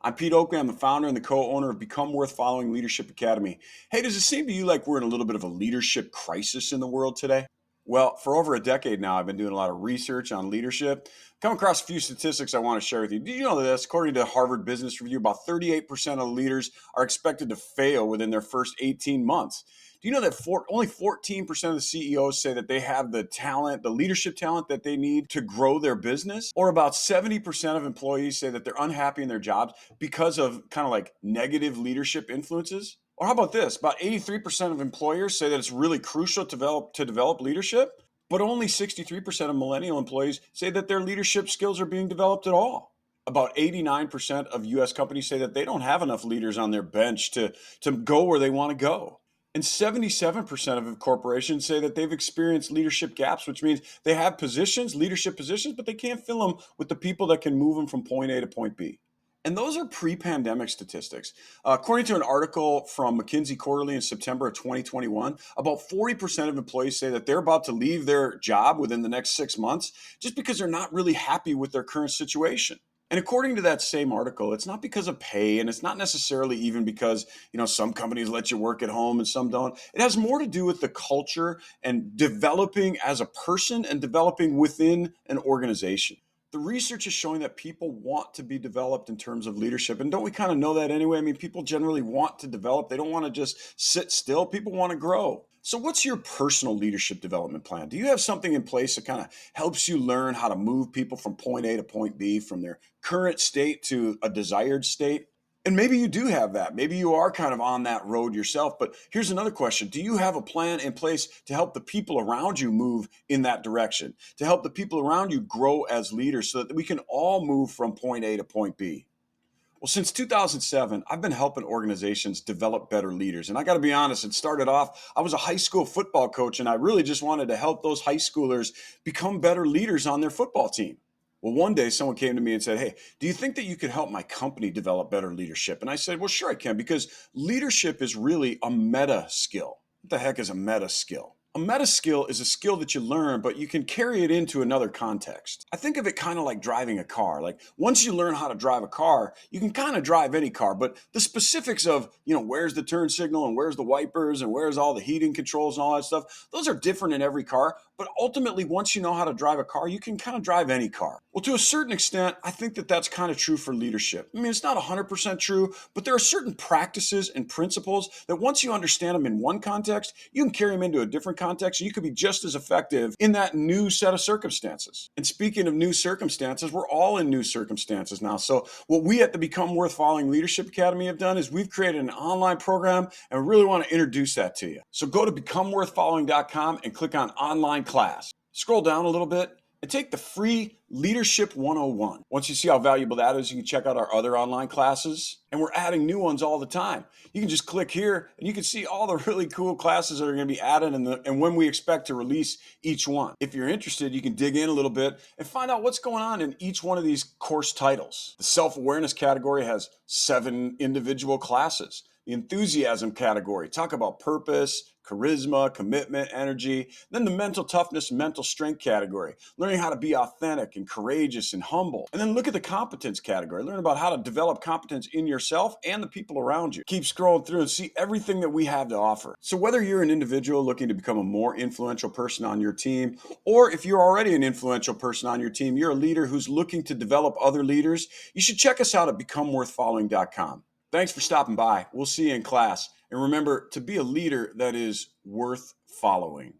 I'm Pete Oakley. I'm the founder and the co-owner of Become Worth Following Leadership Academy. Hey, does it seem to you like we're in a little bit of a leadership crisis in the world today? Well, for over a decade now, I've been doing a lot of research on leadership. Come across a few statistics I want to share with you. Did you know this? According to Harvard Business Review, about 38% of leaders are expected to fail within their first 18 months. Do you know that only 14% of the CEOs say that they have the talent, the leadership talent that they need to grow their business? Or about 70% of employees say that they're unhappy in their jobs because of kind of like negative leadership influences? Or how about this? About 83% of employers say that it's really crucial to develop leadership, but only 63% of millennial employees say that their leadership skills are being developed at all. About 89% of US companies say that they don't have enough leaders on their bench to go where they want to go. And 77% of corporations say that they've experienced leadership gaps, which means they have positions, leadership positions, but they can't fill them with the people that can move them from point A to point B. And those are pre-pandemic statistics. According to an article from McKinsey Quarterly in September of 2021, about 40% of employees say that they're about to leave their job within the next 6 months just because they're not really happy with their current situation. And according to that same article, it's not because of pay, and it's not necessarily even because, some companies let you work at home and some don't. It has more to do with the culture and developing as a person and developing within an organization. The research is showing that people want to be developed in terms of leadership. And don't we kind of know that anyway? I mean, people generally want to develop. They don't want to just sit still. People want to grow. So what's your personal leadership development plan? Do you have something in place that kind of helps you learn how to move people from point A to point B, from their current state to a desired state? And maybe you do have that. Maybe you are kind of on that road yourself. But here's another question. Do you have a plan in place to help the people around you move in that direction, to help the people around you grow as leaders so that we can all move from point A to point B? Well, since 2007, I've been helping organizations develop better leaders. And I got to be honest, it started off, I was a high school football coach, and I really just wanted to help those high schoolers become better leaders on their football team. Well, one day someone came to me and said, "Hey, do you think that you could help my company develop better leadership?" And I said, "Well, sure I can, because leadership is really a meta skill." What the heck is a meta skill? A meta skill is a skill that you learn, but you can carry it into another context. I think of it kind of like driving a car. Like once you learn how to drive a car, you can kind of drive any car, but the specifics of, where's the turn signal and where's the wipers and where's all the heating controls and all that stuff, those are different in every car. But ultimately, once you know how to drive a car, you can kind of drive any car. Well, to a certain extent, I think that that's kind of true for leadership. I mean, it's not 100% true, but there are certain practices and principles that once you understand them in one context, you can carry them into a different context, and you could be just as effective in that new set of circumstances. And speaking of new circumstances, we're all in new circumstances now. So what we at the Become Worth Following Leadership Academy have done is we've created an online program, and we really want to introduce that to you. So go to becomeworthfollowing.com and click on online class. Scroll down a little bit and take the free Leadership 101. Once you see how valuable that is, you can check out our other online classes, and we're adding new ones all the time. You can just click here and you can see all the really cool classes that are going to be added and when we expect to release each one. If you're interested, you can dig in a little bit and find out what's going on in each one of these course titles. The self-awareness category has 7 individual classes. The enthusiasm category, talk about purpose, charisma, commitment, energy. Then the mental toughness, mental strength category, learning how to be authentic and courageous and humble. And then look at the competence category, learn about how to develop competence in yourself and the people around you. Keep scrolling through and see everything that we have to offer. So whether you're an individual looking to become a more influential person on your team, or if you're already an influential person on your team, you're a leader who's looking to develop other leaders, you should check us out at becomeworthfollowing.com. Thanks for stopping by. We'll see you in class. And remember to be a leader that is worth following.